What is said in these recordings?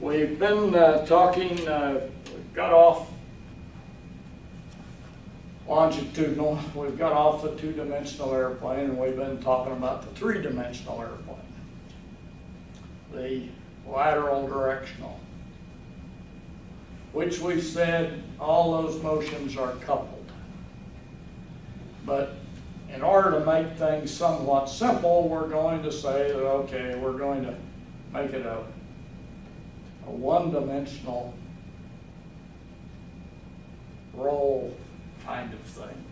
We've been talking, we've got off longitudinal, we've got off the two-dimensional airplane, and we've been talking about the three-dimensional airplane, the lateral directional, which we've said all those motions are coupled. But in order to make things somewhat simple, we're going to say that, okay, we're going to make it a one-dimensional roll kind of thing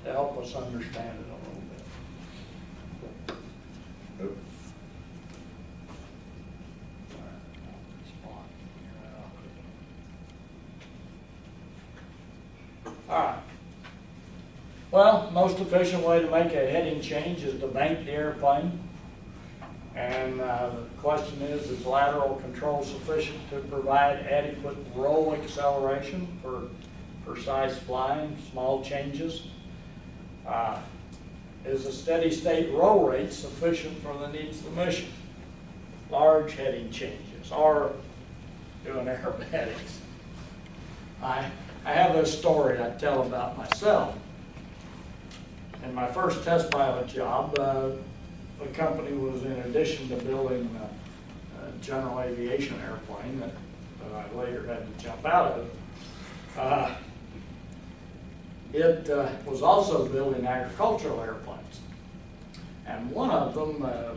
to help us understand it a little bit. Oops. All right. Well, most efficient way to make a heading change is to bank the airplane. And the question is lateral control sufficient to provide adequate roll acceleration for precise flying, small changes? Is a steady state roll rate sufficient for the needs of the mission? Large heading changes, or doing aerobatics. I have a story I tell about myself. In my first test pilot job, the company was, in addition to building a general aviation airplane that I later had to jump out of, it was also building agricultural airplanes. And one of them, a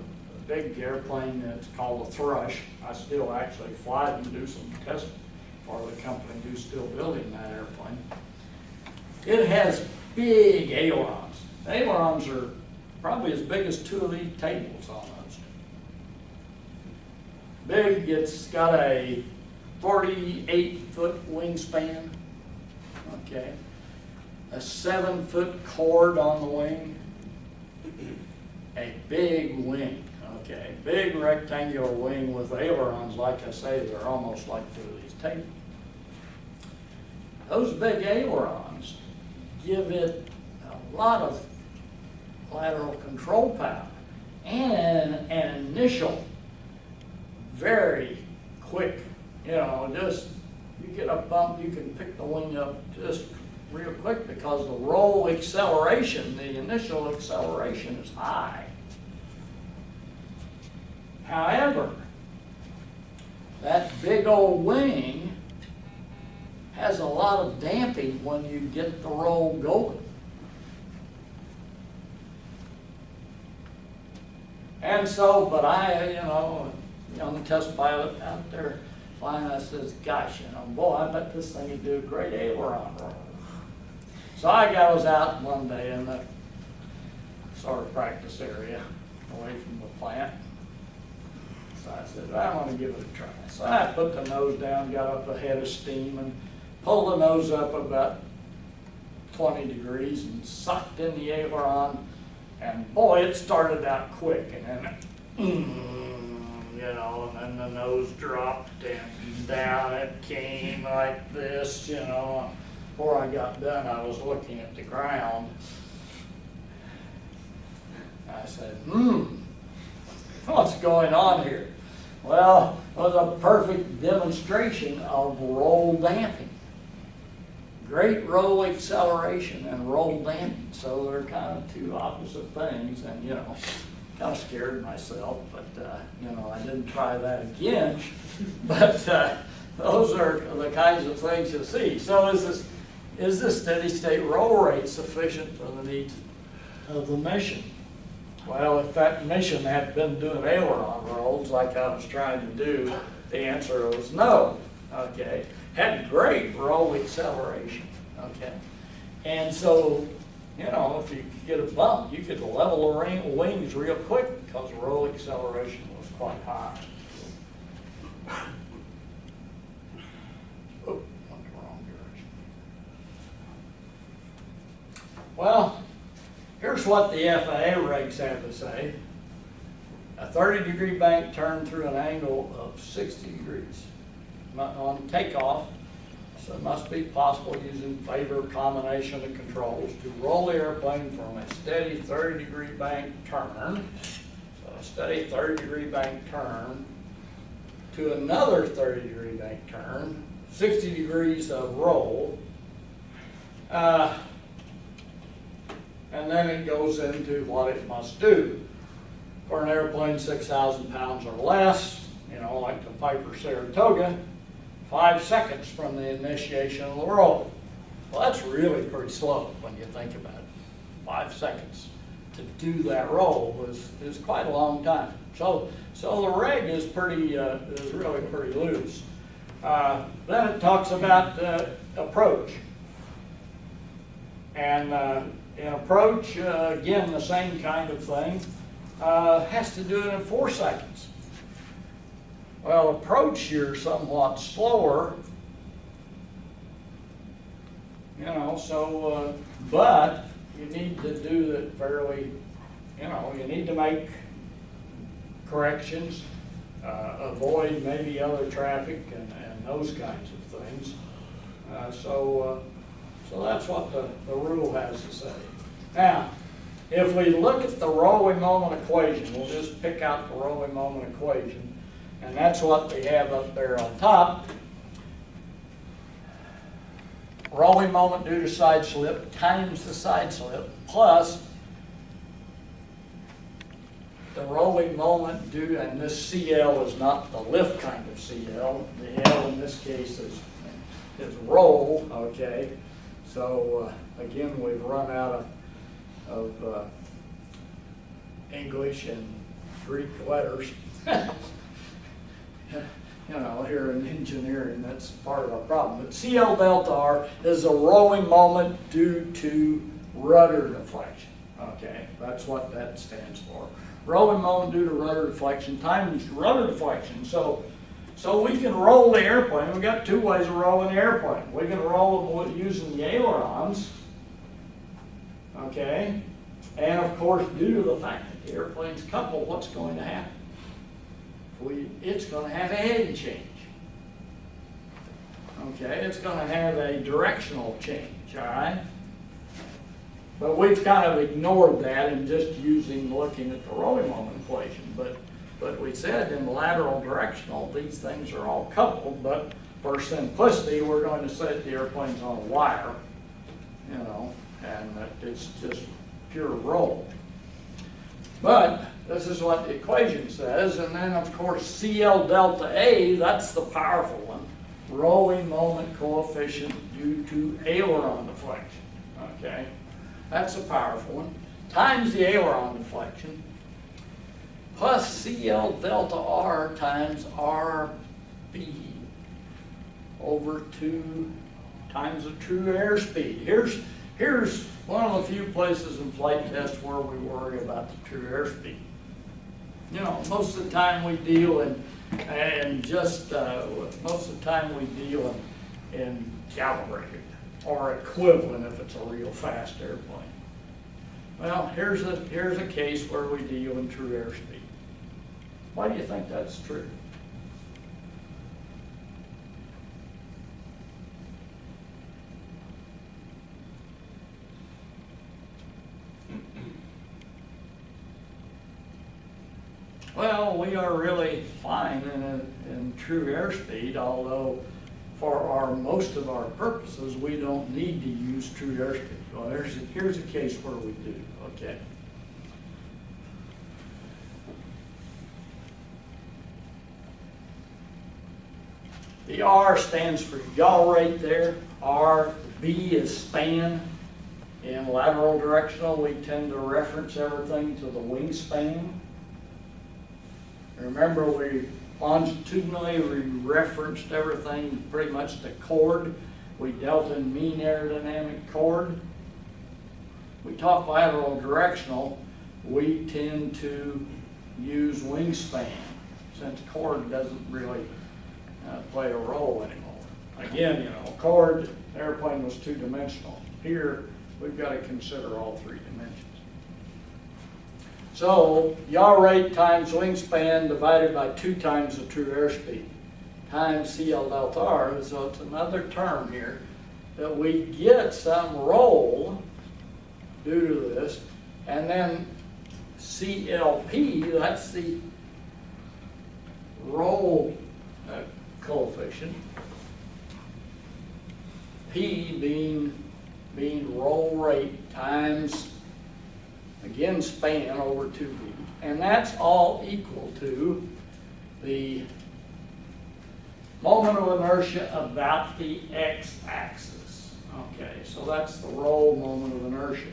big airplane that's called a Thrush, I still actually fly it and do some testing for the company who's still building that airplane. It has big ailerons. The ailerons are probably as big as two of these tables almost. Big, it's got a 48-foot wingspan, okay, a 7-foot chord on the wing, a big wing, okay, big rectangular wing with ailerons, like I say, they're almost like two of these tables. Those big ailerons give it a lot of lateral control power and an initial very quick, just you get a bump, you can pick the wing up just real quick because the roll acceleration, the initial acceleration is high. However, that big old wing has a lot of damping when you get the roll going. And so, but I, young test pilot out there flying, I says, gosh, boy, I bet this thing would do a great aileron roll. So I was out one day in the sort of practice area away from the plant. So I said, I want to give it a try. So I put the nose down, got up a head of steam, and pulled the nose up about 20 degrees and sucked in the aileron. And boy, it started out quick, and then, and then the nose dropped and down it came like this, Before I got done, I was looking at the ground. I said, what's going on here? Well, it was a perfect demonstration of roll damping. Great roll acceleration and roll damping. So they're kind of two opposite things, and kind of scared myself, but I didn't try that again. But those are the kinds of things you see. So is this steady state roll rate sufficient for the needs of the mission? Well, if that mission had been doing aileron rolls like I was trying to do, the answer was no. Okay, had great roll acceleration. Okay, and so if you get a bump, you could level the wings real quick because the roll acceleration was quite high. Oh, went the wrong direction. Well, here's what the FAA regs have to say. A 30-degree bank turn through an angle of 60 degrees. On takeoff, so it must be possible using favored combination of controls to roll the airplane from a steady 30-degree bank turn, so a steady 30-degree bank turn to another 30-degree bank turn, 60 degrees of roll, and then it goes into what it must do. For an airplane 6,000 pounds or less, you know, like the Piper Saratoga, 5 seconds from the initiation of the roll. Well, that's really pretty slow when you think about it. 5 seconds to do that roll is quite a long time. So the rig is really pretty loose. Then it talks about approach. And in approach, again, the same kind of thing. Has to do it in 4 seconds. Well, approach, you're somewhat slower, you know, so, but you need to do it fairly, you know, you need to make corrections, avoid maybe other traffic and those kinds of things. So that's what the rule has to say. Now, if we look at the rolling moment equation, we'll just pick out the rolling moment equation, and that's what they have up there on top. Rolling moment due to side slip times the side slip plus the rolling moment due, and this CL is not the lift kind of CL. The L in this case is roll, okay? So again, we've run out of English and Greek letters. You know, here in engineering, that's part of our problem. But CL delta R is a rolling moment due to rudder deflection. Okay, that's what that stands for. Rolling moment due to rudder deflection times rudder deflection. So we can roll the airplane. We've got 2 ways of rolling the airplane. We can roll them using the ailerons. Okay, and of course, due to the fact that the airplane's coupled, what's going to happen? It's going to have a heading change. Okay, it's going to have a directional change, all right? But we've kind of ignored that and just looking at the rolling moment equation. But we said in the lateral directional, these things are all coupled, but for simplicity, we're going to set the airplanes on a wire, you know, and it's just pure roll. But this is what the equation says, and then of course CL delta A, that's the powerful one, rolling moment coefficient due to aileron deflection, okay? That's a powerful one, times the aileron deflection, plus CL delta R times RB over 2 times the true airspeed. Here's one of the few places in flight tests where we worry about the true airspeed. You know, most of the time we deal in calibrated or equivalent if it's a real fast airplane. Well, here's a case where we deal in true airspeed. Why do you think that's true? Well, we are really fine in true airspeed, although for most of our purposes, we don't need to use true airspeed. Well, here's a case where we do, okay. The R stands for yaw rate there. B is span. In lateral directional, we tend to reference everything to the wingspan. Remember, longitudinally, we referenced everything pretty much to chord. We dealt in mean aerodynamic chord. We talk lateral directional, we tend to use wingspan, since chord doesn't really play a role anymore. Again, you know, chord, the airplane was 2-dimensional. Here, we've got to consider all 3 dimensions. So, yaw rate times wingspan divided by 2 times the true airspeed times CL delta R. So it's another term here that we get some roll due to this, and then CLP, that's the roll coefficient. P being roll rate times, again, span over 2B. And that's all equal to the moment of inertia about the x-axis. Okay, so that's the roll moment of inertia.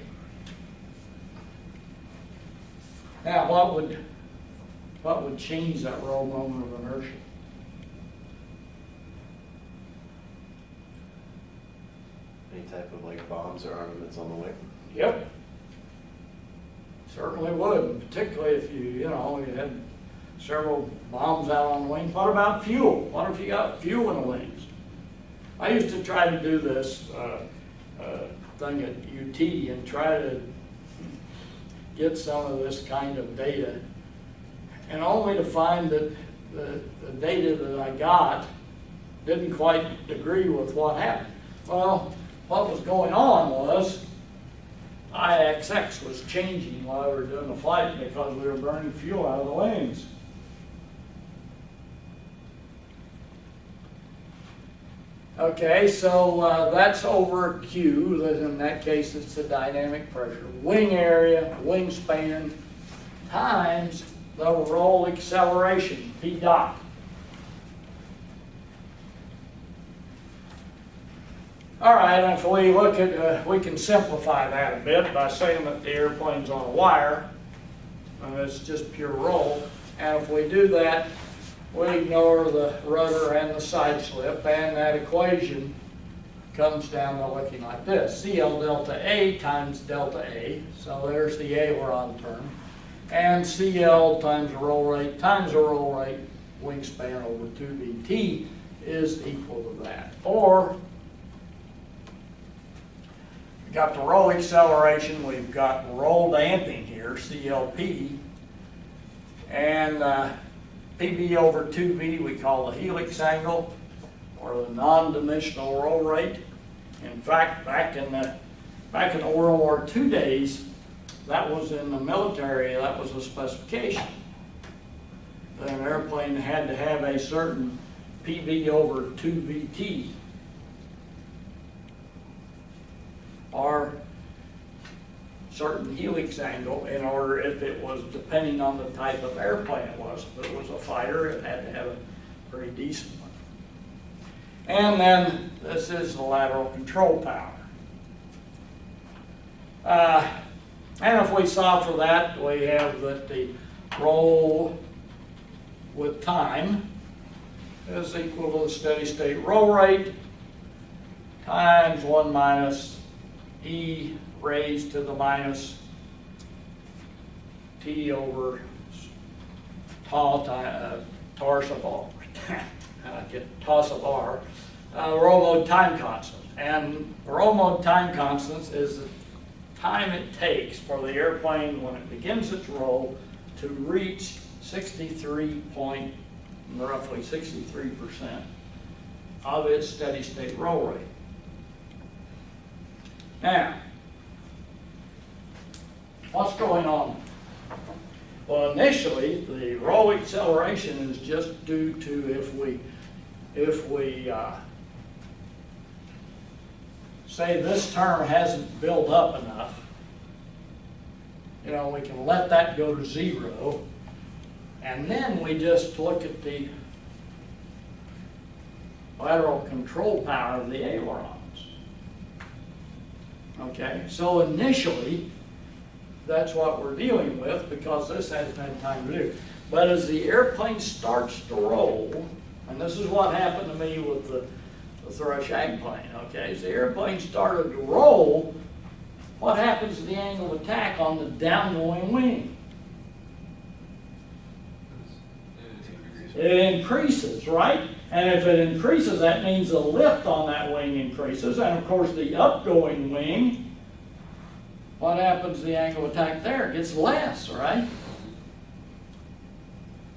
Now, what would change that roll moment of inertia? Any type of like bombs or armaments on the way? Yep. Certainly would, particularly if you had several bombs out on the wings. What about fuel? What if you got fuel in the wings? I used to try to do this thing at UT and try to get some of this kind of data, and only to find that the data that I got didn't quite agree with what happened. Well, what was going on was IXX was changing while we were doing the flight because we were burning fuel out of the wings. Okay, so that's over Q. In that case, it's the dynamic pressure. Wing area, wingspan, times the roll acceleration, P dot. All right, and if we look at, we can simplify that a bit by saying that the airplane's on a wire, and it's just pure roll. And if we do that, we ignore the rudder and the side slip, and that equation comes down to looking like this. CL delta A times delta A, so there's the aileron term, and CL times the roll rate times the roll rate, wingspan over 2BT is equal to that. Or, we've got the roll acceleration, we've got roll damping here, CLP, and PB over 2V we call the helix angle, or the non-dimensional roll rate. In fact, back in the World War II days, that was in the military, that was a specification. That an airplane had to have a certain PB over 2VT, or certain helix angle, in order, if it was, depending on the type of airplane it was. If it was a fighter, it had to have a pretty decent one. And then this is the lateral control power. And if we solve for that, we have that the roll with time is equal to the steady state roll rate times 1 minus E raised to the minus T over tau tar sub r. Tau sub r, roll mode time constant. And roll mode time constant is the time it takes for the airplane when it begins its roll to reach roughly 63% of its steady state roll rate. Now, what's going on? Well, initially, the roll acceleration is just due to if we say this term hasn't built up enough, we can let that go to 0, and then we just look at the lateral control power of the ailerons. Okay, so initially, that's what we're dealing with because this hasn't had time to do. But as the airplane starts to roll, and this is what happened to me with the Thrush Ag plane, okay? As the airplane started to roll, what happens to the angle of attack on the downgoing wing? It increases, right? And if it increases, that means the lift on that wing increases. And of course, the upgoing wing, what happens to the angle of attack there? It gets less, right?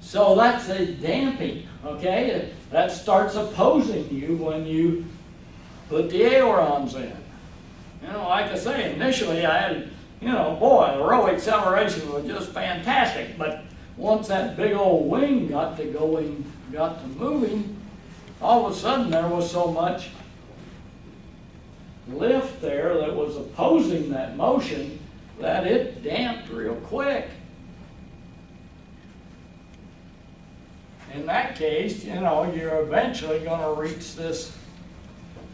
So that's a damping, okay? That starts opposing you when you put the ailerons in. Like I say, initially I had, you know, boy, the roll acceleration was just fantastic. But once that big old wing got to going, got to moving, all of a sudden there was so much lift there that was opposing that motion that it damped real quick. In that case, you know, you're eventually going to reach this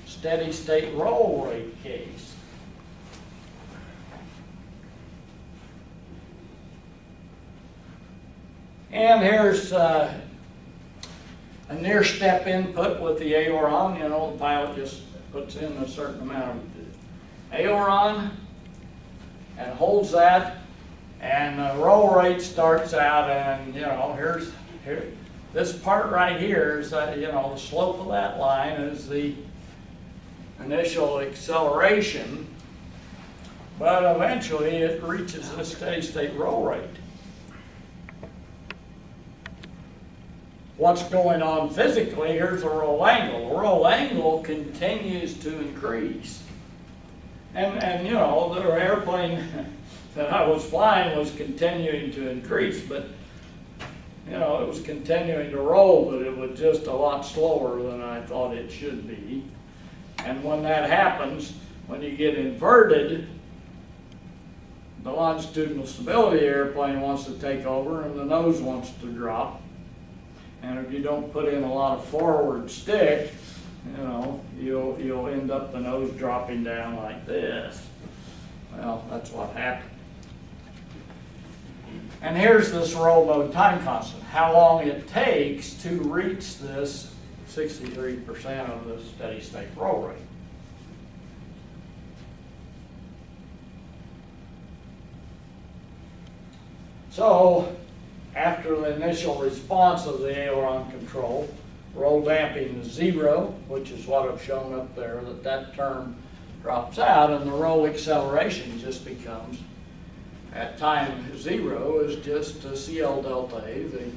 steady state roll rate case. And here's a near step input with the aileron. You know, the pilot just puts in a certain amount of aileron and holds that, and the roll rate starts out, and you know, here this part right here is that, you know, the slope of that line is the initial acceleration, but eventually it reaches a steady state roll rate. What's going on physically, here's the roll angle. The roll angle continues to increase. And you know, the airplane that I was flying was continuing to increase, but you know, it was continuing to roll, but it was just a lot slower than I thought it should be. And when that happens, when you get inverted, the longitudinal stability airplane wants to take over and the nose wants to drop. And if you don't put in a lot of forward stick, you know, you'll end up the nose dropping down like this. Well, that's what happened. And here's this roll mode time constant, how long it takes to reach this 63% of the steady state roll rate. So, after the initial response of the aileron control, roll damping is 0, which is what I've shown up there, that term drops out, and the roll acceleration just becomes, at time 0, is just CL delta A, the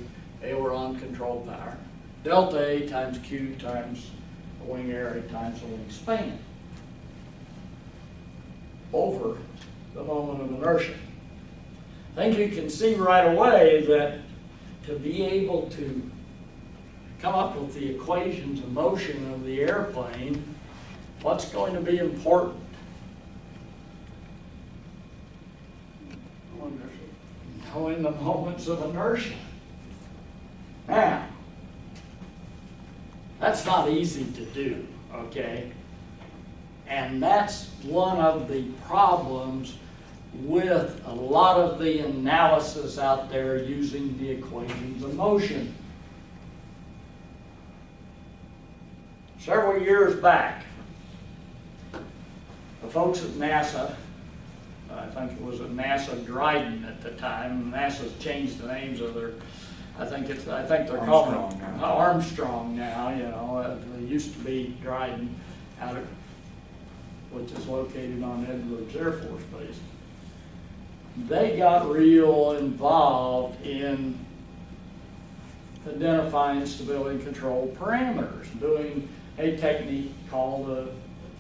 aileron control power. Delta A times Q times the wing area times the wing span over the moment of inertia. I think you can see right away that to be able to come up with the equations of motion of the airplane, what's going to be important? Knowing the moments of inertia. Now, that's not easy to do, okay? And that's one of the problems with a lot of the analysis out there using the equations of motion. Several years back, the folks at NASA, I think it was at NASA Dryden at the time, NASA's changed the names of their, I think they're called Armstrong now, you know, they used to be Dryden, which is located on Edwards Air Force Base. They got real involved in identifying stability control parameters, doing a technique called a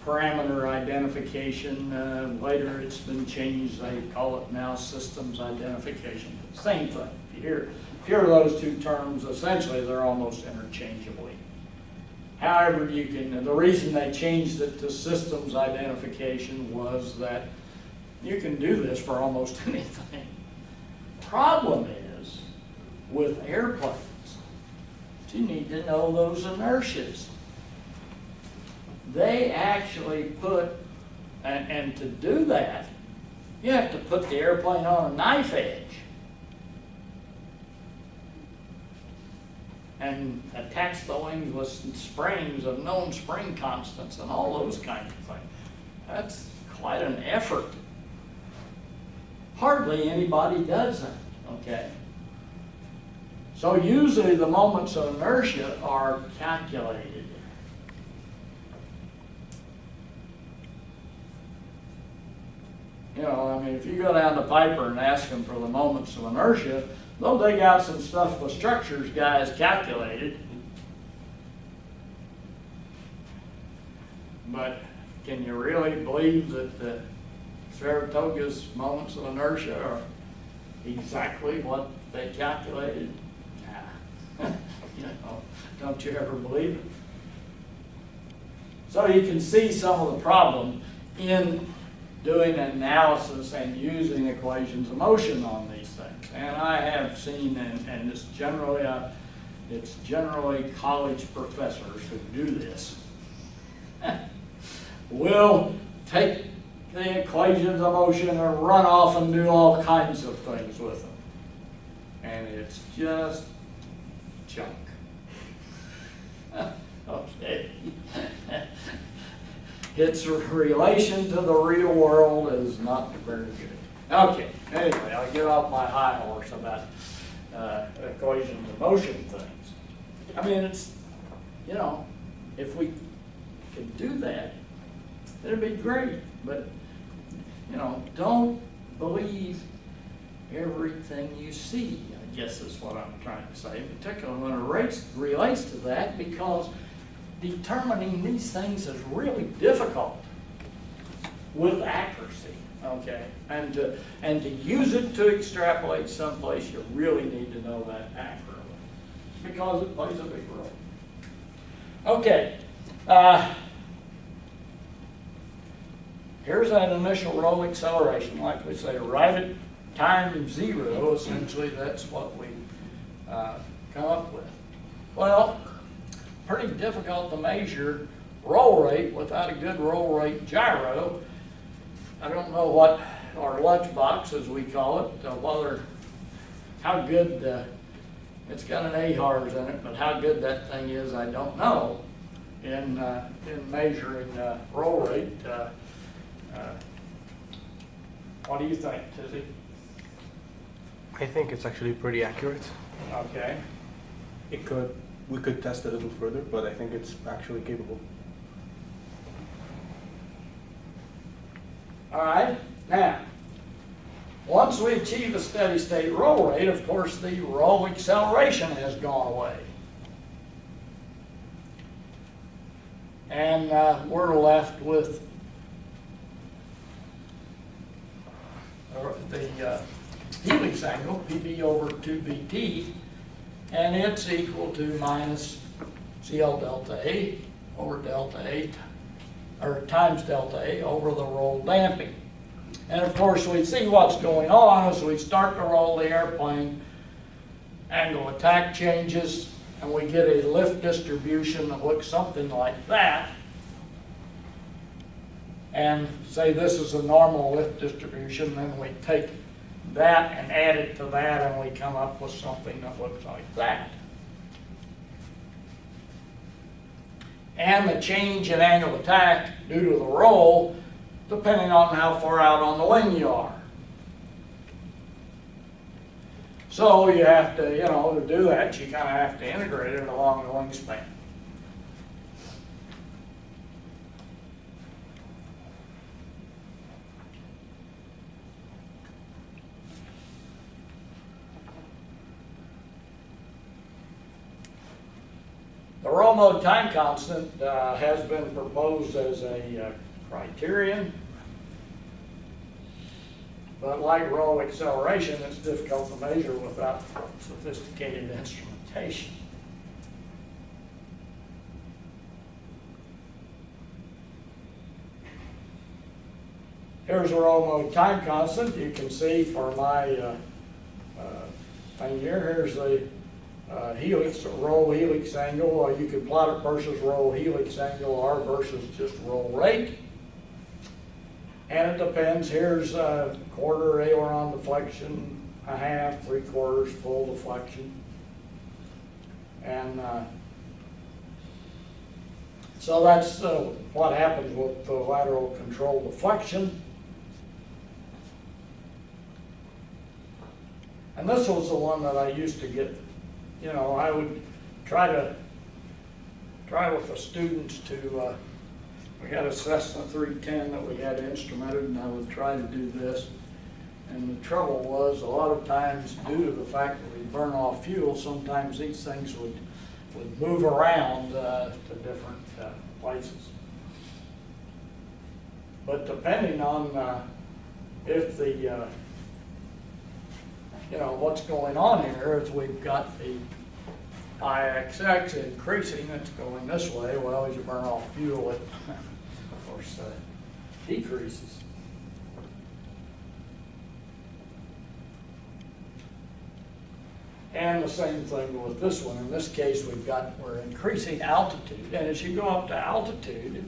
parameter identification. Later it's been changed, they call it now systems identification. Same thing. If you hear those two terms, essentially they're almost interchangeably. However, the reason they changed it to systems identification was that you can do this for almost anything. Problem is, with airplanes, you need to know those inertias. They actually put, and to do that, you have to put the airplane on a knife edge and attach the wings with springs of known spring constants and all those kinds of things. That's quite an effort. Hardly anybody does that, okay? So usually the moments of inertia are calculated. You know, I mean, if you go down to Piper and ask them for the moments of inertia, they'll dig out some stuff the structures guys calculated. But can you really believe that the Saratoga's moments of inertia are exactly what they calculated? Nah. You know, don't you ever believe it? So you can see some of the problem in doing analysis and using equations of motion on these things. And I have seen, and it's generally college professors who do this, will take the equations of motion and run off and do all kinds of things with them. And it's just junk. Okay. Its relation to the real world is not very good. Okay, anyway, I'll get off my high horse about equations of motion things. I mean, it's, you know, if we could do that, it'd be great. But, you know, don't believe everything you see, I guess is what I'm trying to say, particularly when it relates to that, because determining these things is really difficult with accuracy, okay? And to use it to extrapolate someplace, you really need to know that accurately, because it plays a big role. Okay, here's that initial roll acceleration. Like we say, right at time zero, essentially, that's what we come up with. Well, pretty difficult to measure roll rate without a good roll rate gyro. I don't know what our lunchbox, as we call it, how good, it's got an AHARS in it, but how good that thing is, I don't know in measuring roll rate. What do you think, Tizzy? I think it's actually pretty accurate. Okay. We could test it a little further, but I think it's actually capable. All right. Now, once we achieve a steady state roll rate, of course, the roll acceleration has gone away. And we're left with the helix angle, PB over 2BT, and it's equal to minus CL delta A over delta A, or times delta A over the roll damping. And of course, we see what's going on as we start to roll the airplane. Angle of attack changes, and we get a lift distribution that looks something like that. And say this is a normal lift distribution, then we take that and add it to that, and we come up with something that looks like that. And the change in angle of attack due to the roll, depending on how far out on the wing you are. So you have to, you know, to do that, you kind of have to integrate it along the wingspan. The roll mode time constant has been proposed as a criterion, but like roll acceleration, it's difficult to measure without sophisticated instrumentation. Here's a roll mode time constant. You can see for my thing here, here's the helix, roll helix angle. You can plot it versus roll helix angle, R versus just roll rate. And it depends. Here's a quarter aileron deflection, a half, 3/4 full deflection. And so that's what happens with the lateral control deflection. And this was the one that I used to get. You know, I would try with the students to, we had a Cessna 310 that we had instrumented, and I would try to do this. And the trouble was, a lot of times, due to the fact that we burn off fuel, sometimes these things would move around to different places. But depending on if the, what's going on here is we've got the IXX increasing, it's going this way. Well, as you burn off fuel, it, of course, decreases. And the same thing with this one. In this case, we're increasing altitude. And as you go up to altitude,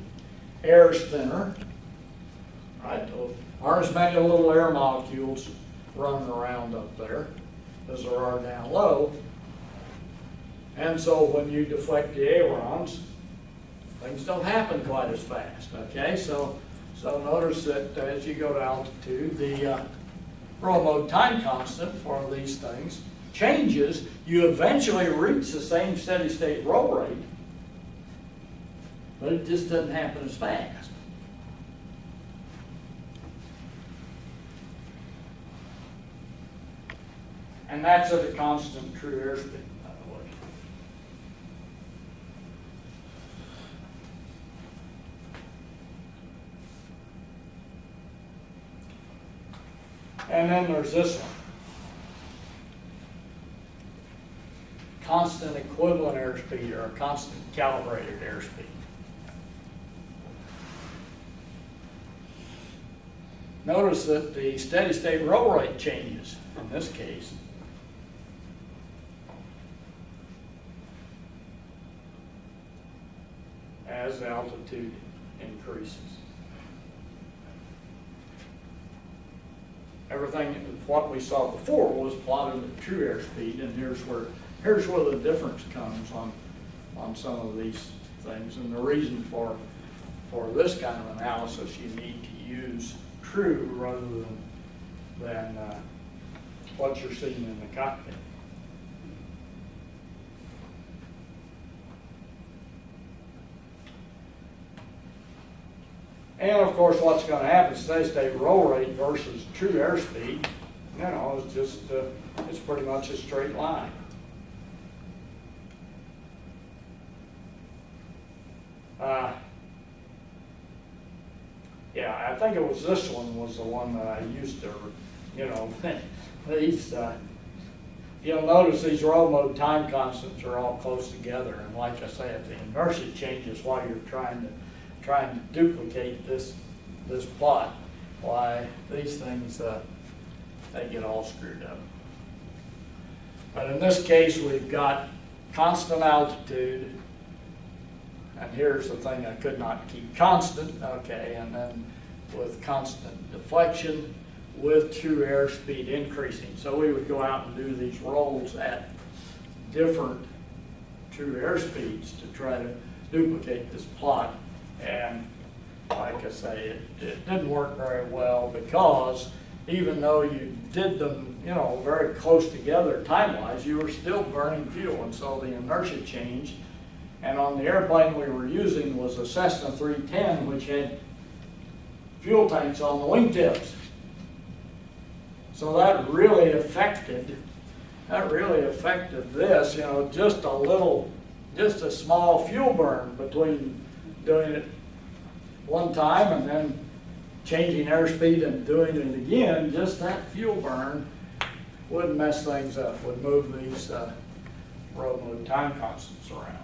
air is thinner, right? Aren't as many little air molecules running around up there as there are down low. And so when you deflect the ailerons, things don't happen quite as fast, okay? So notice that as you go to altitude, the roll mode time constant for these things changes. You eventually reach the same steady state roll rate, but it just doesn't happen as fast. And that's at a constant true airspeed, by the way. And then there's this one. Constant equivalent airspeed, or a constant calibrated airspeed. Notice that the steady state roll rate changes in this case. As the altitude increases. Everything, what we saw before was plotted at true airspeed, and here's where the difference comes on some of these things. And the reason for this kind of analysis, you need to use true rather than what you're seeing in the cockpit. And of course, what's going to happen, steady state roll rate versus true airspeed, it's just, it's pretty much a straight line. Yeah, I think it was this one was the one that I used to, these, you'll notice these roll mode time constants are all close together. And like I say, if the inertia changes while you're trying to duplicate this plot, why these things, they get all screwed up. But in this case, we've got constant altitude, and here's the thing I could not keep constant, okay, and then with constant deflection with true airspeed increasing. So we would go out and do these rolls at different true airspeeds to try to duplicate this plot. And like I say, it didn't work very well, because even though you did them, very close together time-wise, you were still burning fuel, and so the inertia changed. And on the airplane we were using was a Cessna 310, which had fuel tanks on the wingtips. So that really affected this, just a small fuel burn between doing it one time and then changing airspeed and doing it again. Just that fuel burn would mess things up, would move these roll mode time constants around.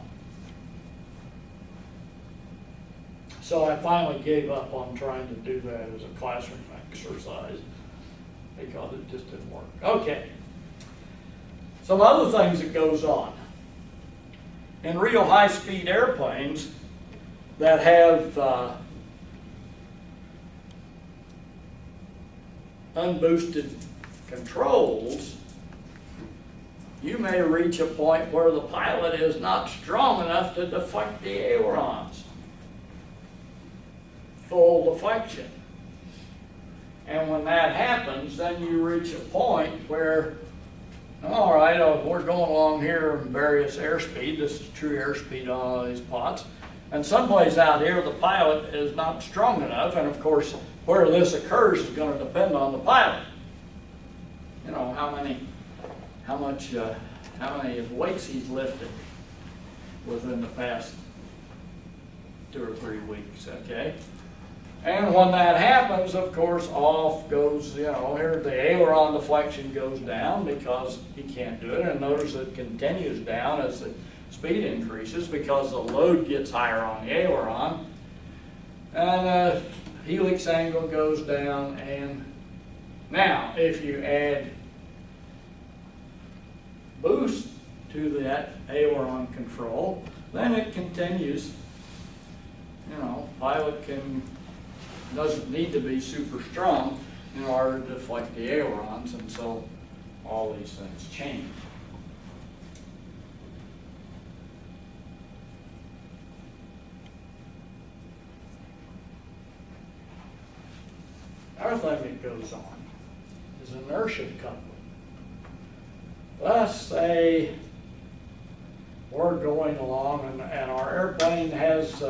So I finally gave up on trying to do that as a classroom exercise because it just didn't work. Okay. Some other things that goes on. In real high-speed airplanes that have unboosted controls, you may reach a point where the pilot is not strong enough to deflect the ailerons. Full deflection. And when that happens, then you reach a point where, all right, we're going along here in various airspeed. This is true airspeed on all these plots. And someplace out here, the pilot is not strong enough. And of course, where this occurs is going to depend on the pilot. How many weights he's lifted within the past 2 or 3 weeks, okay? And when that happens, of course, off goes, here the aileron deflection goes down because he can't do it. And notice it continues down as the speed increases because the load gets higher on the aileron. And the helix angle goes down. And now, if you add boost to that aileron control, then it continues. Pilot doesn't need to be super strong in order to deflect the ailerons, and so all these things change. Another thing that goes on is inertia coupling. Let's say we're going along and our airplane has,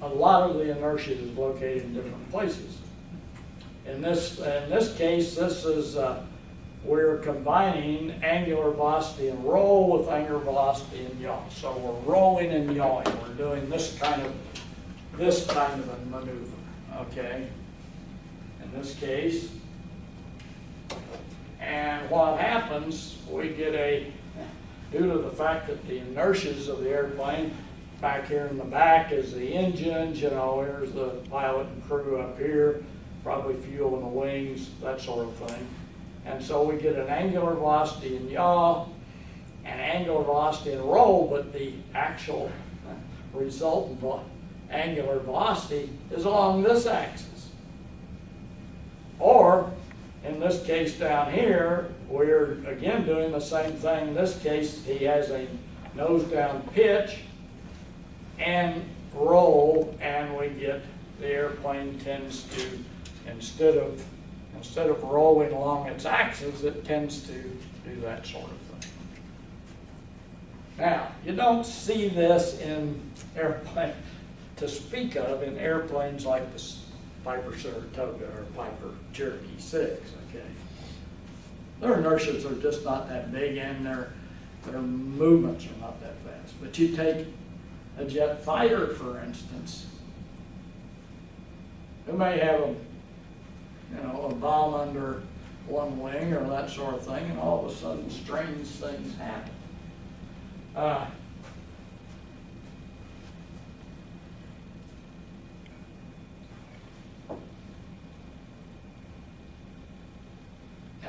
a lot of the inertia is located in different places. In this case, this is we're combining angular velocity and roll with angular velocity and yaw. So we're rolling and yawing. We're doing this kind of a maneuver. Okay. In this case, and what happens, we get due to the fact that the inertias of the airplane. Back here in the back is the engines, here's the pilot and crew up here, probably fuel in the wings, that sort of thing. And so we get an angular velocity in yaw, and angular velocity in roll, but the actual resultant angular velocity is along this axis. Or, in this case down here, we're again doing the same thing. In this case, he has a nose down pitch, and roll, and we get the airplane tends to, instead of rolling along its axis, it tends to do that sort of thing. Now, you don't see this in airplane to speak of in airplanes like the Piper Saratoga or Piper Cherokee 6. Okay, their inertias are just not that big, and their movements are not that fast. But you take a jet fighter, for instance, who may have a bomb under one wing or that sort of thing, and all of a sudden strange things happen. Now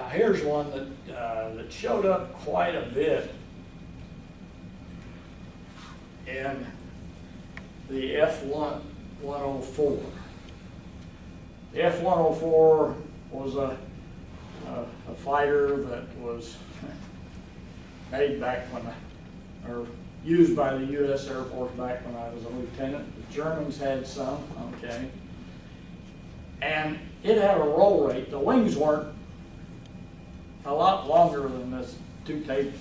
here's one that showed up quite a bit in the F-104. The F-104 was a fighter that was made back or used by the U.S. Air Force back when I was a lieutenant. The Germans had some, okay. And it had a roll rate. The wings weren't a lot longer than this 2 tables.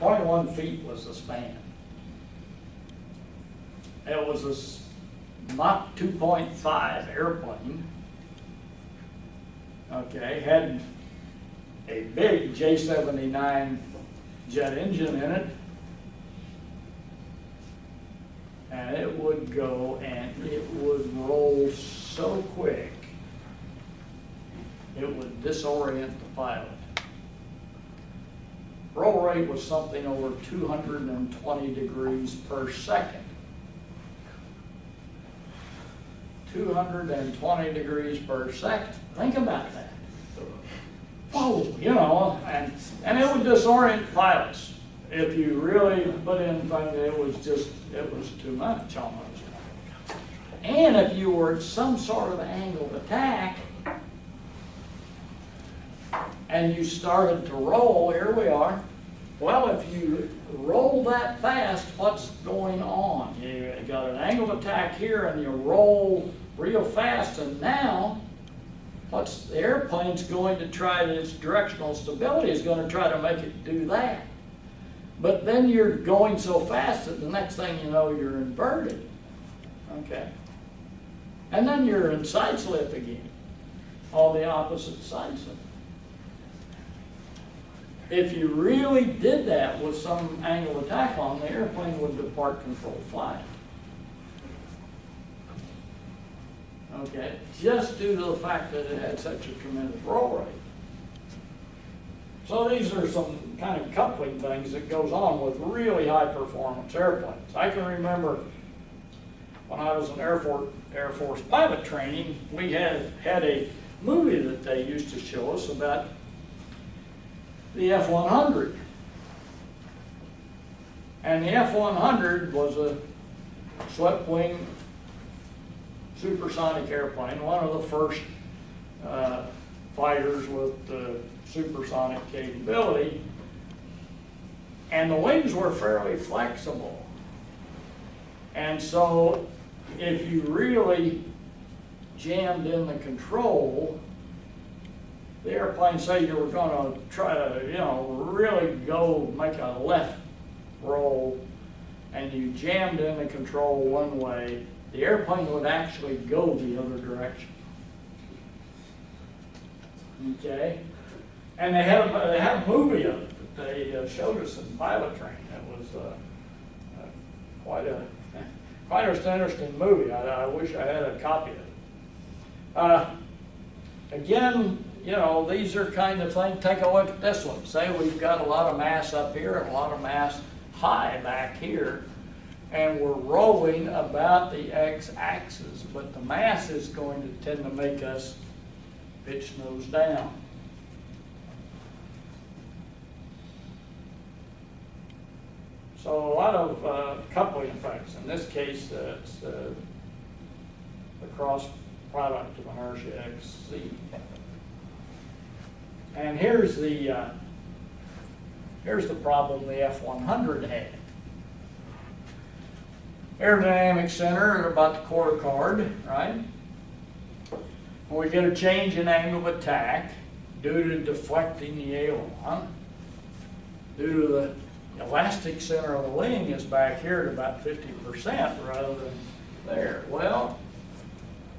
21 feet was the span. It was a Mach 2.5 airplane. Okay, had a big J79 jet engine in it. And it would go and it would roll so quick, it would disorient the pilot. Roll rate was something over 220 degrees per second. 220 degrees per second. Think about that. Oh, and it would disorient pilots. If you really put in things, it was too much almost. And if you were at some sort of angle of attack, and you started to roll, here we are. Well, if you roll that fast, what's going on? You got an angle of attack here, and you roll real fast, and now the airplane's going to try to, its directional stability is going to try to make it do that. But then you're going so fast that the next thing you know, you're inverted. Okay. And then you're in side slip again. All the opposite side slip. If you really did that with some angle of attack on, the airplane would depart controlled flight. okay, just due to the fact that it had such a tremendous roll rate. So these are some kind of coupling things that goes on with really high performance airplanes. I can remember when I was in Air Force pilot training, we had a movie that they used to show us about the F-100. And the F-100 was a swept wing supersonic airplane, one of the first fighters with the supersonic capability. And the wings were fairly flexible. And so if you really jammed in the control, the airplane, say you were going to try to, really go make a left roll, and you jammed in the control one way, the airplane would actually go the other direction. Okay? And they had a movie of it that they showed us in pilot training. It was quite an interesting movie. I wish I had a copy of it. Again, these are kind of things. Take a look at this one. Say we've got a lot of mass up here and a lot of mass high back here, and we're rolling about the x-axis, but the mass is going to tend to make us pitch nose down. So a lot of coupling effects. In this case, it's the cross product of inertia XC. And here's the problem the F-100 had. Aerodynamic center at about the quarter card, right? When we get a change in angle of attack due to deflecting the aileron, due to the elastic center of the wing is back here at about 50% rather than there. Well,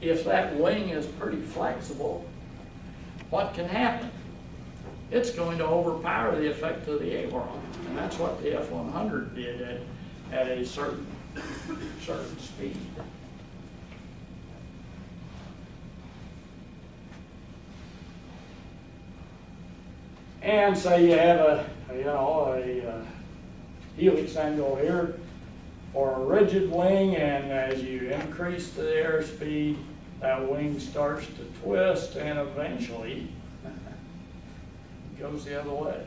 if that wing is pretty flexible, what can happen? It's going to overpower the effect of the aileron, and that's what the F-100 did at a certain speed. And say you have a helix angle here or a rigid wing, and as you increase the airspeed, that wing starts to twist and eventually goes the other way.